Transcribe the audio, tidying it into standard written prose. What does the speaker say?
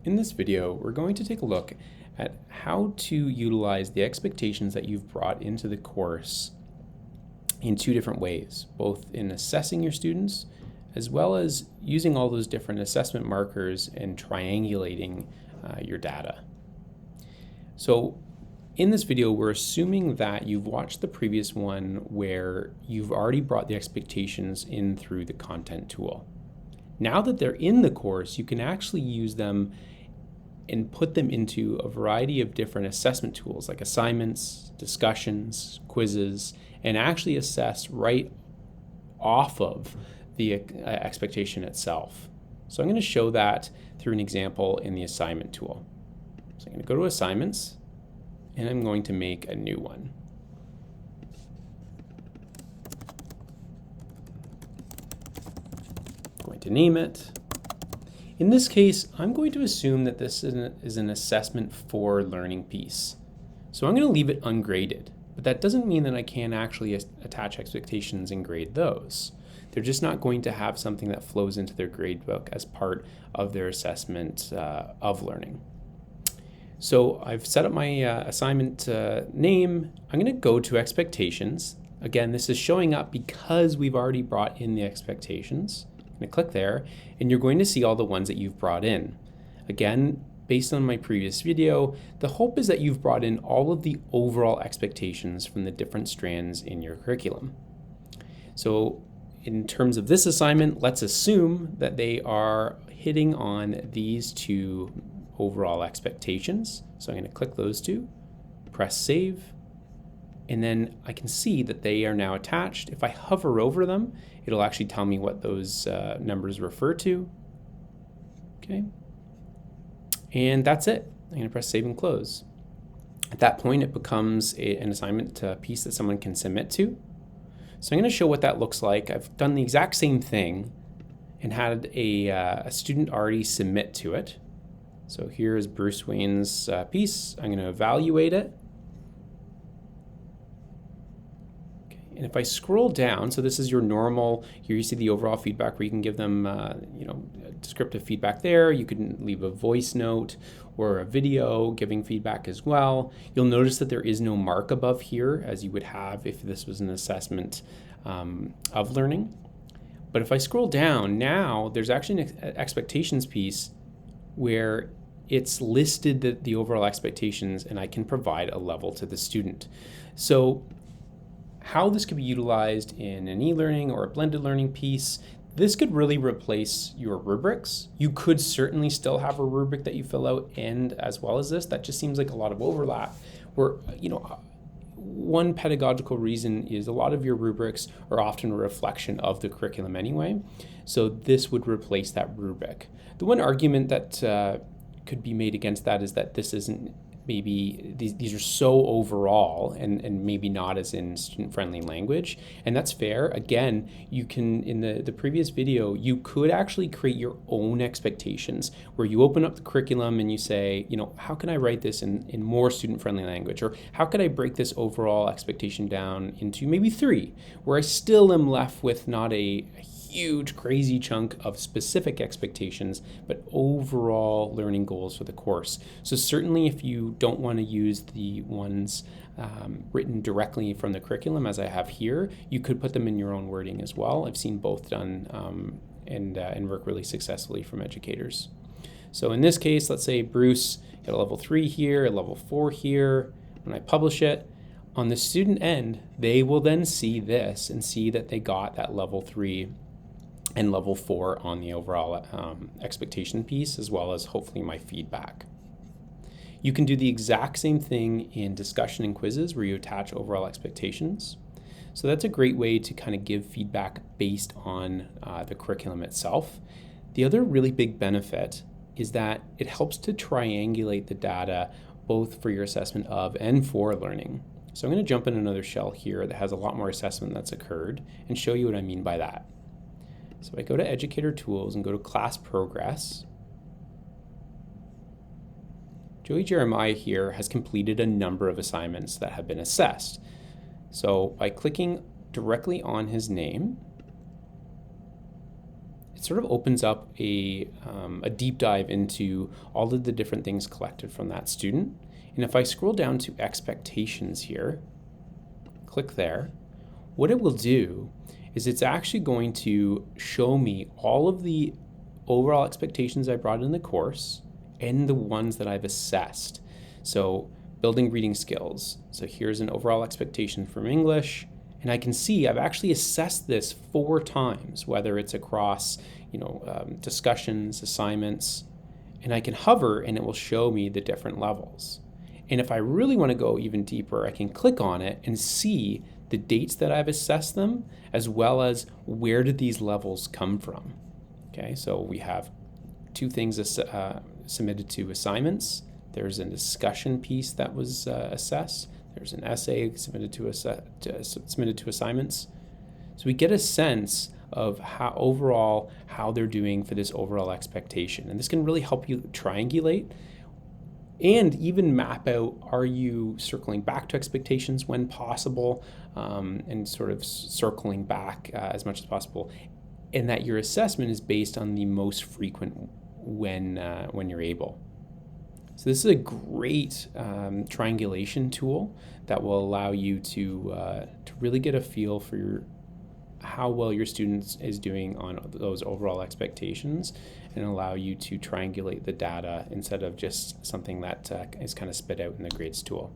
In this video, we're going to take a look at how to utilize the expectations that you've brought into the course in two different ways, both in assessing your students as well as using all those different assessment markers and triangulating your data. So in this video, we're assuming that you've watched the previous one where you've already brought the expectations in through the content tool. Now that they're in the course, you can actually use them and put them into a variety of different assessment tools like assignments, discussions, quizzes, and actually assess right off of the expectation itself. So I'm going to show that through an example in the assignment tool. So I'm going to go to assignments and I'm going to make a new one. I'm going to name it. In this case, I'm going to assume that this is an assessment for learning piece. So I'm going to leave it ungraded, but that doesn't mean that I can't actually attach expectations and grade those. They're just not going to have something that flows into their gradebook as part of their assessment of learning. So I've set up my assignment name. I'm going to go to expectations. Again, this is showing up because we've already brought in the expectations. I'm going to click there, and you're going to see all the ones that you've brought in. Again, based on my previous video, the hope is that you've brought in all of the overall expectations from the different strands in your curriculum. So in terms of this assignment, let's assume that they are hitting on these two overall expectations. So I'm going to click those two, press save, and then I can see that they are now attached. If I hover over them, it'll actually tell me what those numbers refer to. Okay, and that's it. I'm going to press save and close. At that point, it becomes an assignment piece that someone can submit to. So I'm going to show what that looks like. I've done the exact same thing and had a student already submit to it. So here's Bruce Wayne's piece. I'm going to evaluate it. Okay. And if I scroll down, so this is your normal, here you see the overall feedback where you can give them descriptive feedback there. You can leave a voice note or a video giving feedback as well. You'll notice that there is no mark above here as you would have if this was an assessment of learning. But if I scroll down, now there's actually an expectations piece where it's listed the overall expectations, and I can provide a level to the student. So how this could be utilized in an e-learning or a blended learning piece, this could really replace your rubrics. You could certainly still have a rubric that you fill out and as well as this. That just seems like a lot of overlap where, one pedagogical reason is a lot of your rubrics are often a reflection of the curriculum anyway. So this would replace that rubric. The one argument that could be made against that is that this isn't maybe, these are so overall and maybe not as in student-friendly language, and that's fair. Again, you can, in the previous video, you could actually create your own expectations where you open up the curriculum and you say, how can I write this in more student-friendly language? Or how could I break this overall expectation down into maybe 3, where I still am left with not a huge, crazy chunk of specific expectations, but overall learning goals for the course. So certainly if you don't want to use the ones written directly from the curriculum as I have here, you could put them in your own wording as well. I've seen both done and work really successfully from educators. So in this case, let's say Bruce got a level 3 here, a level 4 here. When I publish it, on the student end, they will then see this and see that they got that level 3 and level 4 on the overall expectation piece, as well as hopefully my feedback. You can do the exact same thing in discussion and quizzes where you attach overall expectations. So that's a great way to kind of give feedback based on the curriculum itself. The other really big benefit is that it helps to triangulate the data both for your assessment of and for learning. So I'm going to jump in another shell here that has a lot more assessment that's occurred and show you what I mean by that. So I go to Educator Tools and go to Class Progress. Joey Jeremiah here has completed a number of assignments that have been assessed. So by clicking directly on his name, it sort of opens up a deep dive into all of the different things collected from that student. And if I scroll down to expectations here, click there, what it will do is it's actually going to show me all of the overall expectations I brought in the course and the ones that I've assessed. So building reading skills. So here's an overall expectation from English. And I can see I've actually assessed this 4 times, whether it's across discussions, assignments, and I can hover and it will show me the different levels. And if I really want to go even deeper, I can click on it and see the dates that I've assessed them, as well as where did these levels come from. Okay, so we have 2 things submitted to assignments. There's a discussion piece that was assessed. There's an essay submitted to assignments. So we get a sense of how they're doing for this overall expectation. And this can really help you triangulate and even map out, are you circling back to expectations when possible, and sort of circling back as much as possible, and that your assessment is based on the most frequent when you're able. So this is a great triangulation tool that will allow you to really get a feel for how well your student is doing on those overall expectations, and allow you to triangulate the data instead of just something that is kind of spit out in the grades tool.